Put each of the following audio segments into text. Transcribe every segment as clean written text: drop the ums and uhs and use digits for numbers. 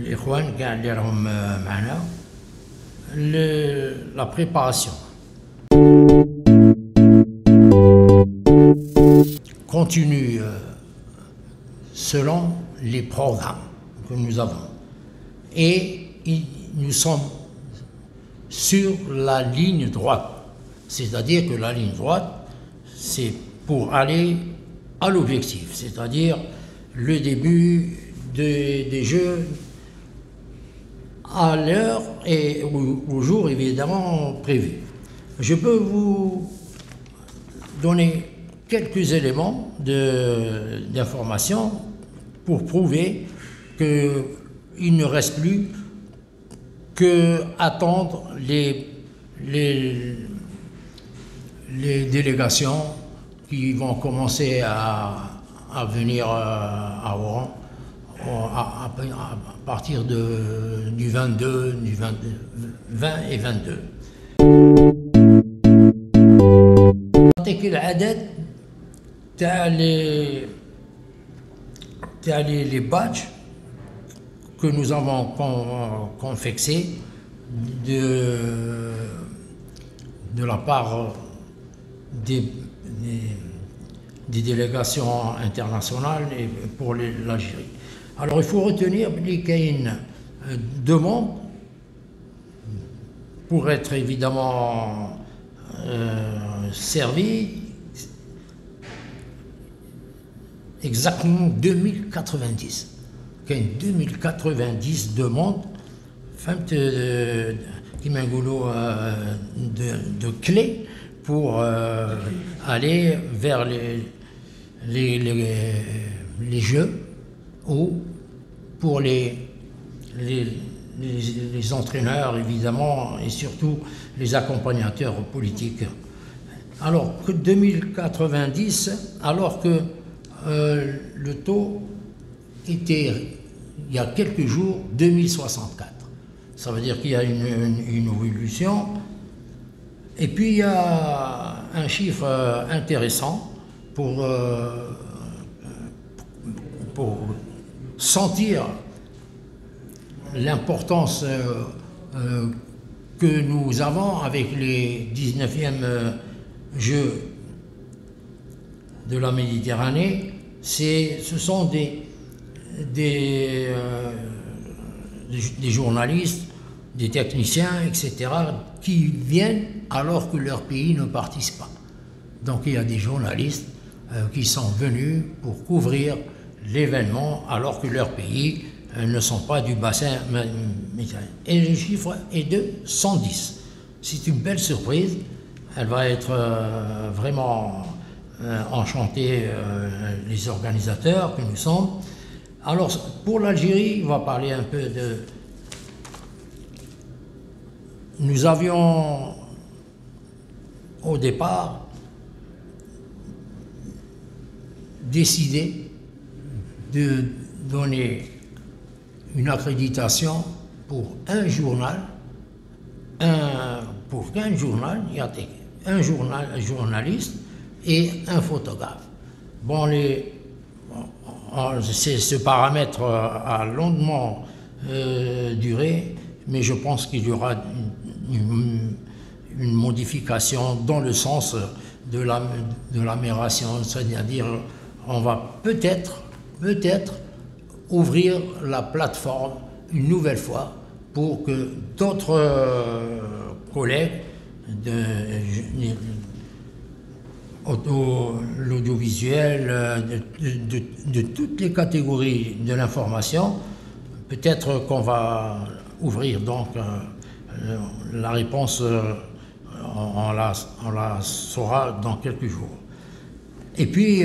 الإخوان كاع اللي راهم معنا la préparation continue selon les programmes que nous avons et nous sommes sur la ligne droite, c'est-à-dire que la ligne droite c'est pour aller à l'objectif, c'est-à-dire le début des Jeux à l'heure et au jour évidemment prévu. Je peux vous donner quelques éléments d'information pour prouver qu'il ne reste plus qu'à attendre les délégations qui vont commencer à venir à Oran à partir du 22, du 20 et 22. نعطيك العدد تاع les badges que nous avons confectionnés de la part des délégations internationales et pour l'Algérie. Alors il faut retenir qu'il y a une demande pour être évidemment servi exactement 2090. Il y a une 2090 demandes de clés pour aller vers les Jeux ou pour les entraîneurs évidemment et surtout les accompagnateurs politiques. Alors que 2090, alors que le taux était il y a quelques jours 2064. Ça veut dire qu'il y a une évolution. Et puis il y a un chiffre intéressant pour sentir l'importance que nous avons avec les 19e Jeux de la Méditerranée. Ce sont des journalistes, des techniciens, etc., qui viennent alors que leur pays ne participe pas. Donc il y a des journalistes qui sont venus pour couvrir l'événement alors que leur pays ne sont pas du bassin méditerranéen. Et le chiffre est de 110. C'est une belle surprise. Elle va être vraiment enchantée, les organisateurs que nous sommes. Alors pour l'Algérie, on va parler un peu de... Nous avions au départ décidé de donner une accréditation pour un journal, pour qu'un journal, il y a un journaliste et un photographe. Bon, ce paramètre a longuement duré, mais je pense qu'il y aura une modification dans le sens de l'amélioration, c'est-à-dire on va peut-être ouvrir la plateforme une nouvelle fois pour que d'autres collègues de l'audiovisuel, de toutes les catégories de l'information, peut-être qu'on va ouvrir donc la réponse, on la saura dans quelques jours. Et puis,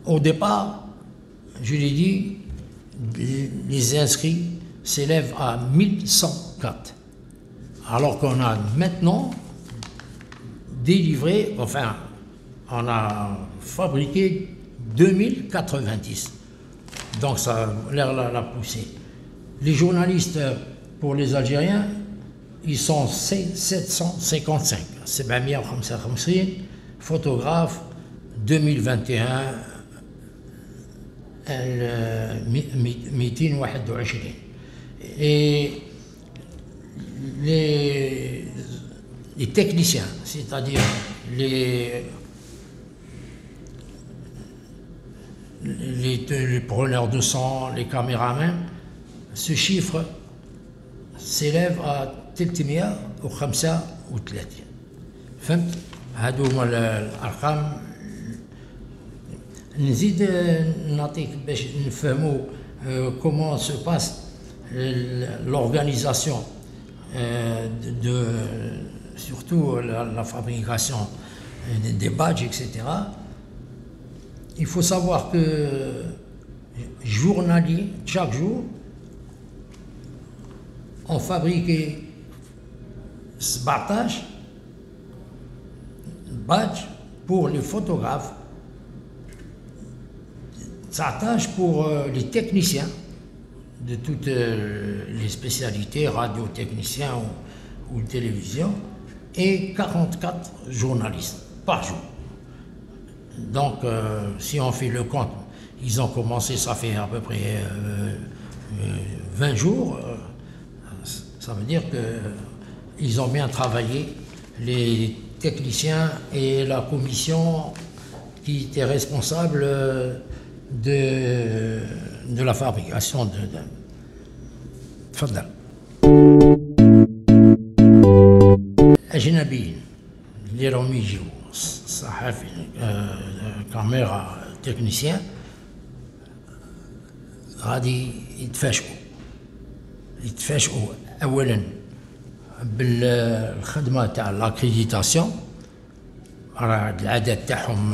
au départ, je l'ai dit, les inscrits s'élèvent à 1104, alors qu'on a maintenant délivré, enfin, on a fabriqué 2090. Donc ça a l'air la poussée. Les journalistes, pour les Algériens, ils sont 755. C'est 755. Photographe, 2021, 221. Et les techniciens, c'est-à-dire les preneurs de son, les caméramans, ce chiffre s'élève à 335. فهمت؟ هادو هما الارقام. نزيد نعطيك باش نفهموا comment se passe l'organisation surtout la fabrication des badges, etc. Il faut savoir que journalier, chaque jour, on fabriquait 17 badges pour les photographes, 19 pour les techniciens de toutes les spécialités, radiotechniciens ou télévision, et 44 journalistes par jour. Donc, si on fait le compte, ils ont commencé, ça fait à peu près 20 jours. Ça veut dire qu'ils ont bien travaillé, les techniciens et la commission qui était responsable de la fabrication de. تفضل. أجنبيين اللي راهم يجيو صحافي كاميرا تكنيسيان غادي يتفاجئوا أولا بالخدمة تاع لاكريديتاسيون. راه العدد تاعهم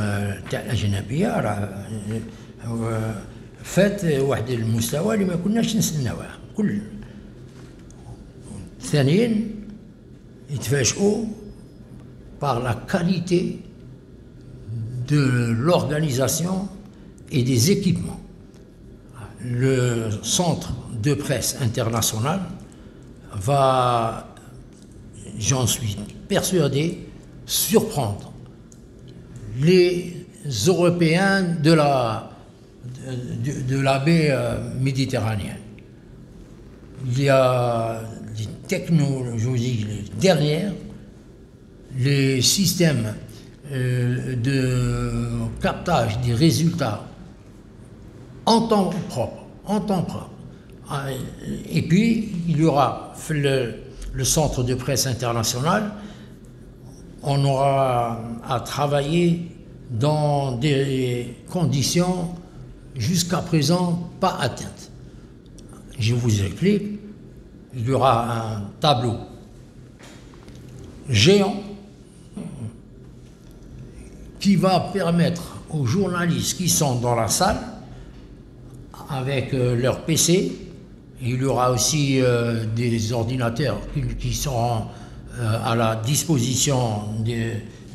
تاع الأجنبية راه فات واحد المستوى اللي ما كناش نستناوه كل. ثانيا يتفاجئوا par la qualité de l'organisation et des équipements. Le centre de presse international va, j'en suis persuadé, surprendre les Européens de la baie méditerranéenne. Il y a des technologies dernières, les systèmes de captage des résultats en temps propre. Et puis, il y aura le centre de presse international, on aura à travailler dans des conditions jusqu'à présent pas atteintes. Je vous explique, il y aura un tableau géant qui va permettre aux journalistes qui sont dans la salle, avec leur PC, il y aura aussi des ordinateurs qui seront à la disposition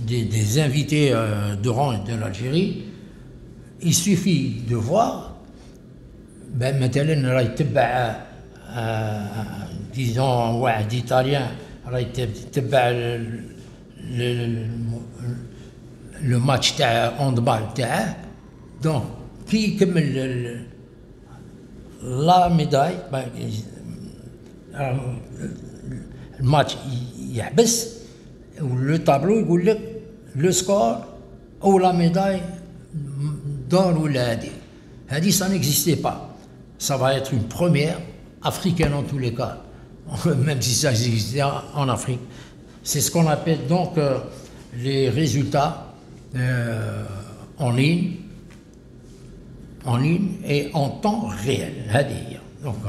des invités d'Oran et de l'Algérie. Il suffit de voir, مثلا يتبع disons واحد إيطاليان يتبع le match تاع handball تاعه، donc كي يكمل لا ميداي الماتش يحبس ولو طابلو يقول لك لو سكور او لا ميداي دور ولا هذه ça n'existait pas. Ça va être une première africaine en tous les cas, même si ça existait en Afrique. C'est ce qu'on appelle donc les résultats en ligne et en temps réel. Donc,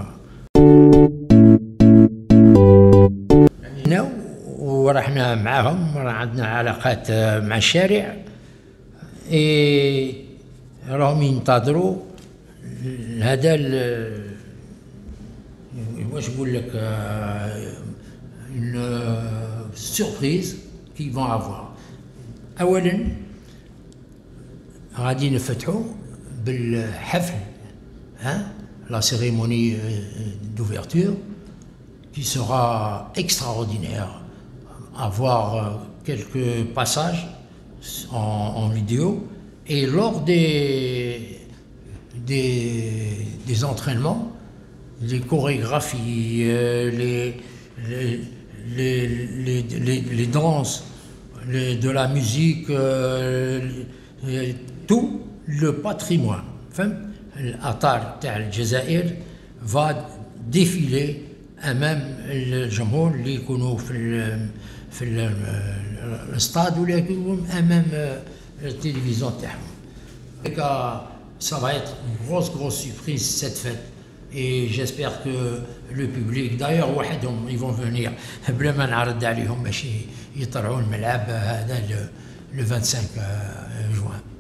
ورحنا معهم، عندنا علاقات مع الشارع، راهم ينتظروا هذا واش نقول لك une surprise qu'ils vont avoir. اولا غادي نفتحوا بالحفل la cérémonie d'ouverture qui sera extraordinaire, à voir quelques passages en vidéo, et lors des entraînements, les chorégraphies, les danses, de la musique, tout le patrimoine. الأطار تاع الجزائر va défiler أمام الجمهور اللي يكونوا في الستاد ولا يكونوا أمام التلفزيون تاعهم. Ça va être une grosse surprise cette fête. Et j'espère que le public, d'ailleurs ils vont venir بلا ما نعرض عليهم باش يطلعوا الملعب هذا le 25 juin.